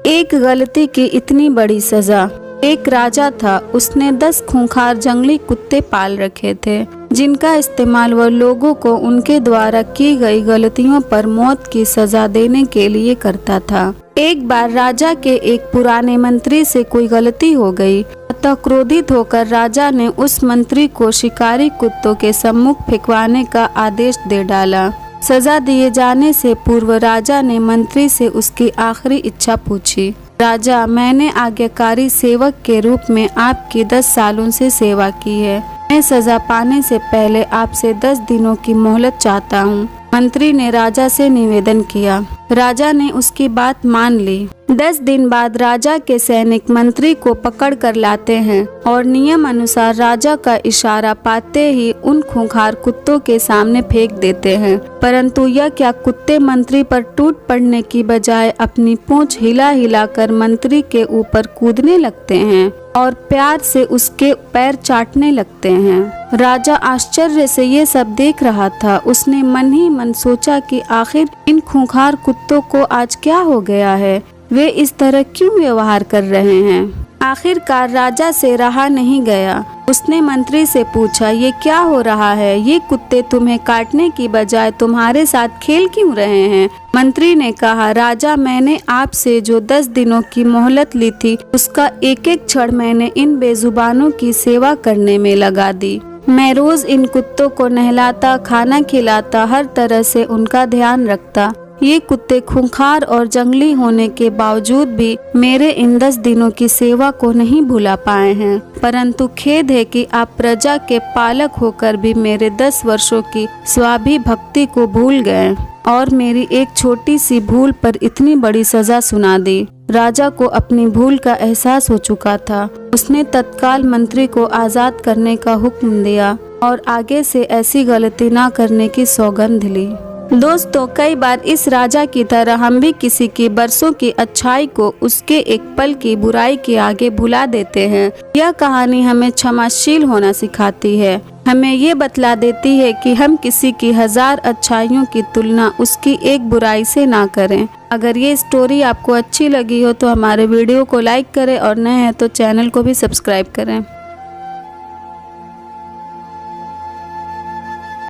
एक गलती की इतनी बड़ी सजा। एक राजा था, उसने 10 खूंखार जंगली कुत्ते पाल रखे थे, जिनका इस्तेमाल वह लोगों को उनके द्वारा की गई गलतियों पर मौत की सजा देने के लिए करता था। एक बार राजा के एक पुराने मंत्री से कोई गलती हो गई, अतः क्रोधित होकर राजा ने उस मंत्री को शिकारी कुत्तों के सम्मुख फेंकवाने का आदेश दे डाला। सजा दिए जाने से पूर्व राजा ने मंत्री से उसकी आखिरी इच्छा पूछी। राजा, मैंने आज्ञाकारी सेवक के रूप में आपकी 10 सालों से सेवा की है। मैं सजा पाने से पहले आपसे 10 दिनों की मोहलत चाहता हूँ। मंत्री ने राजा से निवेदन किया। राजा ने उसकी बात मान ली। 10 दिन बाद राजा के सैनिक मंत्री को पकड़ कर लाते हैं और नियम अनुसार राजा का इशारा पाते ही उन खूंखार कुत्तों के सामने फेंक देते हैं। परंतु यह क्या, कुत्ते मंत्री पर टूट पड़ने की बजाय अपनी पूंछ हिला हिला कर मंत्री के ऊपर कूदने लगते हैं और प्यार से उसके पैर चाटने लगते हैं। राजा आश्चर्य से ये सब देख रहा था। उसने मन ही मन सोचा कि आखिर इन खूंखार कुत्तों को आज क्या हो गया है, वे इस तरह क्यों व्यवहार कर रहे हैं। आखिरकार राजा से रहा नहीं गया। उसने मंत्री से पूछा, ये क्या हो रहा है? ये कुत्ते तुम्हें काटने की बजाय तुम्हारे साथ खेल क्यों रहे हैं? मंत्री ने कहा, राजा, मैंने आपसे जो 10 दिनों की मोहलत ली थी, उसका एक एक क्षण मैंने इन बेजुबानों की सेवा करने में लगा दी। मैं रोज इन कुत्तों को नहलाता, खाना खिलाता, हर तरह से उनका ध्यान रखता। ये कुत्ते खूंखार और जंगली होने के बावजूद भी मेरे इन 10 दिनों की सेवा को नहीं भुला पाए हैं। परंतु खेद है कि आप प्रजा के पालक होकर भी मेरे 10 वर्षों की स्वाभिभक्ति को भूल गए और मेरी एक छोटी सी भूल पर इतनी बड़ी सजा सुना दी। राजा को अपनी भूल का एहसास हो चुका था। उसने तत्काल मंत्री को आजाद करने का हुक्म दिया और आगे से ऐसी गलती न करने की सौगंध ली। दोस्तों, कई बार इस राजा की तरह हम भी किसी की बरसों की अच्छाई को उसके एक पल की बुराई के आगे भुला देते हैं। यह कहानी हमें क्षमाशील होना सिखाती है। हमें ये बतला देती है कि हम किसी की 1000 अच्छाइयों की तुलना उसकी एक बुराई से ना करें। अगर ये स्टोरी आपको अच्छी लगी हो तो हमारे वीडियो को लाइक करें और नए हैं तो चैनल को भी सब्सक्राइब करें।